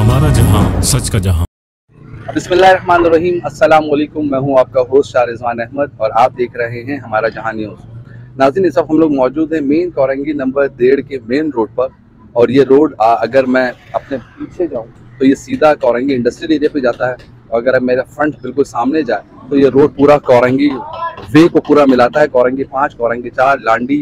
हमारा जहां सच का जहां। बिस्मिल्लाहिर्रहमानिर्रहीम, अस्सलाम वालेकुम। मैं हूं आपका होस्ट शाह रिजवान अहमद और आप देख रहे हैं हमारा जहां न्यूज़। नाज़रीन, इस वक्त हम लोग मौजूद हैं मेन कोरंगी नंबर 1.5 के मेन रोड पर। और ये रोड अगर मैं अपने पीछे जाऊं तो ये सीधा कोरंगी इंडस्ट्रियल एरिया पे जाता है, और अगर मेरा फ्रंट बिल्कुल सामने जाए तो ये रोड पूरा कोरंगी वे को पूरा मिलाता है। कोरंगी 5, कोरंगी 4, लांडी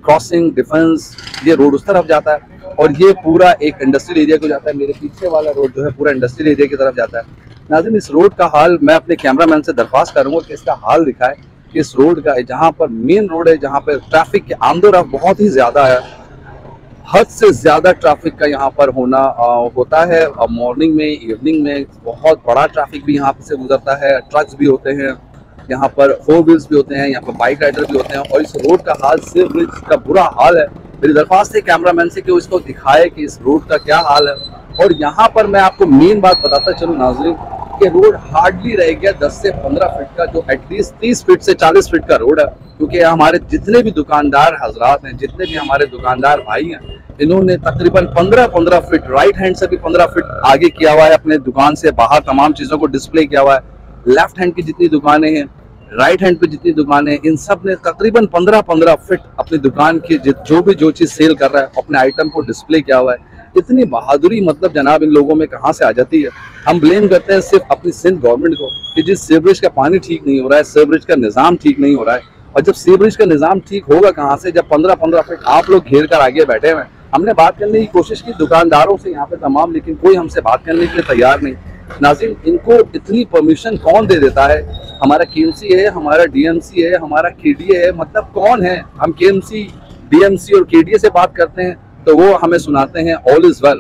क्रॉसिंग, डिफेंस, ये रोड उस तरफ जाता है और ये पूरा एक इंडस्ट्रियल एरिया को जाता है। मेरे पीछे वाला रोड जो है पूरा इंडस्ट्रियल एरिया की तरफ जाता है। नाज़रीन, इस रोड का हाल मैं अपने कैमरामैन से दरख्वास्त करूंगा कि इसका हाल दिखाए कि इस रोड का, जहां पर मेन रोड है, जहां पर ट्रैफिक की आमदोरफ्त बहुत ही ज़्यादा है, हद से ज़्यादा ट्रैफिक का यहाँ पर होना होता है। मॉर्निंग में, इवनिंग में बहुत बड़ा ट्रैफिक भी यहाँ से गुजरता है। ट्रक्स भी होते हैं यहाँ पर, 4 व्हील्स भी होते हैं यहाँ पर, बाइक राइडर भी होते हैं। और इस रोड का हाल, सिर्फ ब्रिज का बुरा हाल है। मेरी दरख्वास्त है कैमरामैन से कि वो इसको दिखाए कि इस रोड का क्या हाल है। और यहाँ पर मैं आपको मेन बात बताता चलूँ नाज़रीन, कि रोड हार्डली रह गया 10 से 15 फीट का, जो एटलीस्ट 30 फीट से 40 फीट का रोड है। क्योंकि हमारे जितने भी दुकानदार हजरात हैं, जितने भी हमारे दुकानदार भाई हैं, इन्होंने तकरीबन 15 फीट, राइट हैंड से भी 15 फीट आगे किया हुआ है। अपने दुकान से बाहर तमाम चीज़ों को डिस्प्ले किया हुआ है। लेफ्ट हैंड की जितनी दुकानें हैं, राइट हैंड पे जितनी दुकानें हैं, इन सब ने तकरीबन 15 फीट अपनी दुकान की जो चीज़ सेल कर रहा है, अपने आइटम को डिस्प्ले किया हुआ है। इतनी बहादुरी मतलब जनाब इन लोगों में कहाँ से आ जाती है। हम ब्लेम करते हैं सिर्फ अपनी सिंध गवर्नमेंट को कि जिस सीवरेज का पानी ठीक नहीं हो रहा है, सीवरेज का निज़ाम ठीक नहीं हो रहा है। और जब सीवरेज का निज़ाम ठीक होगा कहाँ से, जब 15 फीट आप लोग घेर कर आगे बैठे हुए हैं। हमने बात करने की कोशिश की दुकानदारों से यहाँ पे तमाम, लेकिन कोई हमसे बात करने के लिए तैयार नहीं। नाज़रीन, इनको इतनी परमिशन कौन दे देता है? हमारा केएमसी है, हमारा डीएमसी है, हमारा केडीए है, मतलब कौन है? हम केएमसी, डीएमसी और केडीए से बात करते हैं तो वो हमें सुनाते हैं ऑल इज वेल।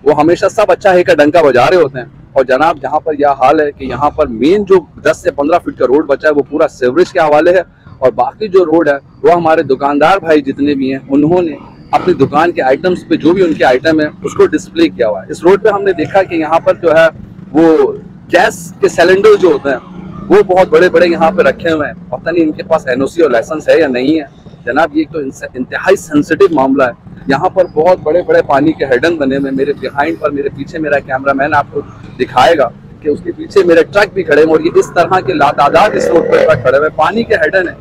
वो हमेशा सब अच्छा है का डंका बजा रहे होते हैं। और जनाब, जहाँ पर यह हाल है कि यहाँ पर मेन जो 10 से 15 फीट का रोड बचा है वो पूरा सीवरेज के हवाले है। और बाकी जो रोड है वो हमारे दुकानदार भाई जितने भी हैं, उन्होंने अपनी दुकान के आइटम्स पे जो भी उनके आइटम है उसको डिस्प्ले किया हुआ है। इस रोड पे हमने देखा कि यहाँ पर जो है वो गैस के सिलेंडर जो होते हैं वो बहुत बड़े बड़े यहाँ पे रखे हुए हैं। पता नहीं इनके पास एनओसी और लाइसेंस है या नहीं है। जनाब, ये तो इंतहाई सेंसिटिव मामला है। यहाँ पर बहुत बड़े बड़े पानी के हेडन बने हुए। मेरे बिहाइंड पर, मेरे पीछे मेरा कैमरामैन आपको दिखाएगा कि उसके पीछे मेरे ट्रक भी खड़े हैं। और ये इस तरह के लातादाद इस रोड पर ट्रक खड़े हुए, पानी के हेडन है।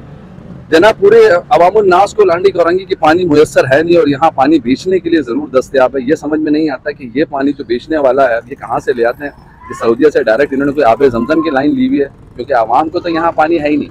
जनाब, पूरे अवामुल नास को लांडी कोरंगी की पानी मुयस्सर है नहीं और यहाँ पानी बेचने के लिए जरूर दस्तयाब है। ये समझ में नहीं आता कि ये पानी जो बेचने वाला है ये कहाँ से ले आते हैं। कि सऊदीया से डायरेक्ट इन्होंने कोई आबे जमजम की लाइन ली हुई है, क्योंकि आवाम को तो यहाँ पानी है ही नहीं।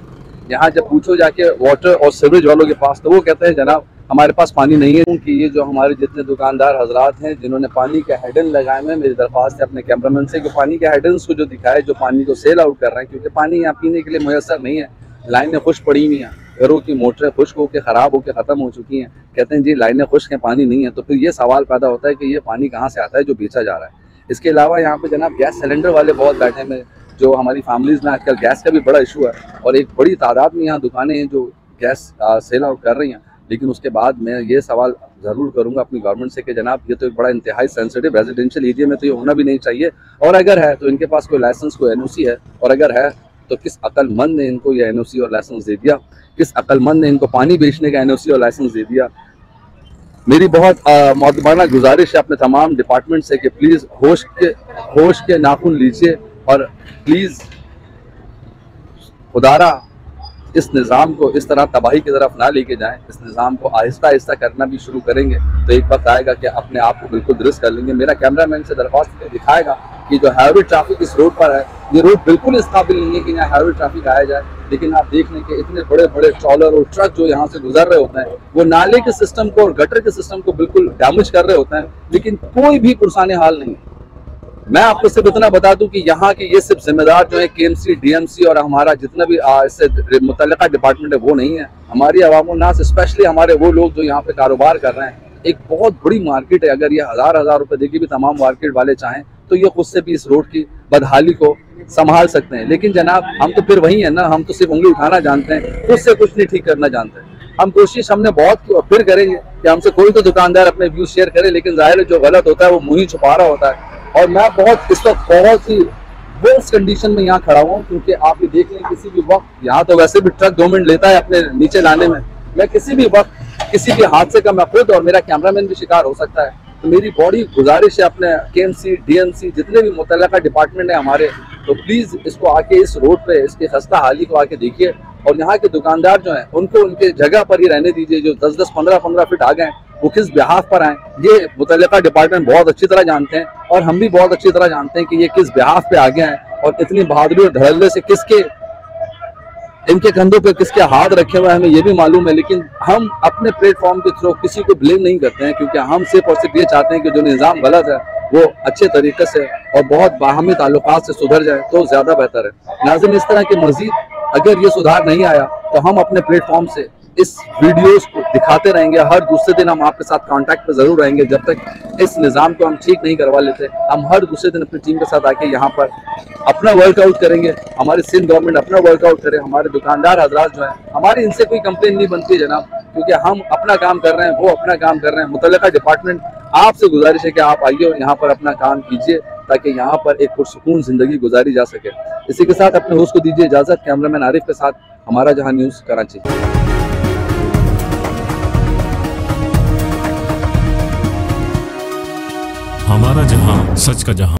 यहाँ जब पूछो जाके वाटर और सीवरेज वालों के पास तो वो कहते हैं जनाब हमारे पास पानी नहीं है। क्योंकि ये जो हमारे जितने दुकानदार हजरात हैं जिन्होंने पानी के हेडन लगाए हुए हैं, मेरी दरख्वास्त है अपने कैमरामैन से कि पानी के हेडन्स को जो दिखाए, जो पानी को सेल आउट कर रहे हैं, क्योंकि पानी यहाँ पीने के लिए मुयस्सर नहीं है। लाइनें खुश्क पड़ी हुई हैं, घरों की मोटरें खुश्क होकर ख़राब होकर ख़त्म हो चुकी हैं। कहते हैं जी लाइनें खुश्क हैं, पानी नहीं है। तो फिर ये सवाल पैदा होता है कि ये पानी कहाँ से आता है जो बेचा जा रहा है। इसके अलावा यहाँ पे जनाब गैस सिलेंडर वाले बहुत बैठे हैं। जो हमारी फैमिलीज़ में आजकल गैस का भी बड़ा इशू है और एक बड़ी तादाद में यहाँ दुकानें हैं जो गैस सेल आउट कर रही हैं। लेकिन उसके बाद मैं ये सवाल ज़रूर करूँगा अपनी गवर्नमेंट से कि जनाब ये तो एक बड़ा इंतहाई सेंसिटिव रेजिडेंशियल एरिया में तो ये होना भी नहीं चाहिए। और अगर है तो इनके पास कोई लाइसेंस, कोई एनओसी है, और अगर है तो किस अक्लमंद ने इनको ये एनओसी और लाइसेंस दे दिया? किस अक्लमंद ने इनको पानी बेचने का एनओसी और लाइसेंस दे दिया? मेरी बहुत मौदबाना गुजारिश है अपने तमाम डिपार्टमेंट से कि प्लीज़ होश के नाखून लीजिए और प्लीज़ खुदारा इस निज़ाम को इस तरह तबाही की तरफ ना लेके जाएं। इस निज़ाम को आहिस्ता आहिस्ता करना भी शुरू करेंगे तो एक वक्त आएगा कि अपने आप को बिल्कुल दुरुस्त कर लेंगे। मेरा कैमरामैन से दरख्वास्त दिखाएगा कि जो हैवी ट्रैफिक इस रोड पर है, ये रोड बिल्कुल इस काबिल नहीं है कि यहाँ हैवी ट्रैफिक आया जाए। लेकिन आप देख लें कि इतने बड़े बड़े ट्रॉलर और ट्रक जो यहाँ से गुजर रहे होते हैं वो नाले के सिस्टम को और गटर के सिस्टम को बिल्कुल डैमेज कर रहे होते हैं, लेकिन कोई भी पुरसाने हाल नहीं है। मैं आपको सिर्फ इतना बता दूं कि यहाँ के ये सिर्फ जिम्मेदार जो है केएमसी, डीएमसी और हमारा जितना भी इससे मुतल्लिका डिपार्टमेंट है वो नहीं है। हमारी अवामुल नास, स्पेशली हमारे वो लोग जो यहाँ पे कारोबार कर रहे हैं। एक बहुत बड़ी मार्केट है, अगर ये हज़ार रुपए देके भी तमाम मार्केट वाले चाहें तो ये खुद से भी इस रोड की बदहाली को संभाल सकते हैं। लेकिन जनाब हम तो फिर वही है ना, हम तो सिर्फ उंगली उठाना जानते हैं, खुद से कुछ नहीं ठीक करना जानते हैं। हम कोशिश हमने बहुत की और फिर करेंगे कि हमसे कोई तो दुकानदार अपने व्यूज शेयर करे, लेकिन जाहिर है जो गलत होता है वो मुंह ही छुपा रहा होता है। और मैं इस वक्त बहुत ही वर्स्ट कंडीशन में यहाँ खड़ा हूँ, क्योंकि आप ये देख लें किसी भी वक्त यहाँ तो वैसे भी ट्रक 2 मिनट लेता है अपने नीचे लाने में। मैं किसी भी वक्त किसी भी हादसे का मैं खुद और मेरा कैमरामैन भी शिकार हो सकता है। तो मेरी बड़ी गुजारिश है अपने KMC DMC जितने भी मुतल्लिका डिपार्टमेंट है हमारे, तो प्लीज़ इसको आके इस रोड पे इसकी खस्ता हाली को आके देखिए और यहाँ के दुकानदार जो हैं उनको उनके जगह पर ही रहने दीजिए। जो 10-10 15-15 फीट आ गए वो किस बिहाफ पर आए ये मुतल्लिका डिपार्टमेंट बहुत अच्छी तरह जानते हैं और हम भी बहुत अच्छी तरह जानते हैं कि ये किस बिहाफ पे आ गए हैं और इतनी बहादुरी और धड़ल्ले से किसके इनके कंधों पे किसके हाथ रखे हुए हैं हमें ये भी मालूम है। लेकिन हम अपने प्लेटफॉर्म के थ्रू किसी को ब्लेम नहीं करते हैं, क्योंकि हम सिर्फ और सिर्फ ये चाहते हैं कि जो निज़ाम गलत है वो अच्छे तरीके से और बहुत बाहमी ताल्लुकात से सुधर जाए तो ज़्यादा बेहतर है। नाज़रीन, इस तरह की मज़ीद अगर ये सुधार नहीं आया तो हम अपने प्लेटफॉर्म से इस वीडियोस को दिखाते रहेंगे। हर दूसरे दिन हम आपके साथ कांटेक्ट पे ज़रूर रहेंगे। जब तक इस निज़ाम को हम ठीक नहीं करवा लेते, हम हर दूसरे दिन अपनी टीम के साथ आके यहाँ पर अपना वर्कआउट करेंगे। हमारी सिंध गवर्नमेंट अपना वर्कआउट करे, हमारे दुकानदार हजरात जो हैं, हमारी इनसे कोई कंप्लेन नहीं बनती जनाब, क्योंकि हम अपना काम कर रहे हैं, वो अपना काम कर रहे हैं। मुतल्लिका डिपार्टमेंट आपसे गुजारिश है कि आप आइए और यहाँ पर अपना काम कीजिए ताकि यहाँ पर एक पुरसुकून जिंदगी गुजारी जा सके। इसी के साथ अपने होस्ट को दीजिए इजाज़त। कैमरामैन आरिफ के साथ हमारा जहां न्यूज़, कराची। हमारा जहां, सच का जहां।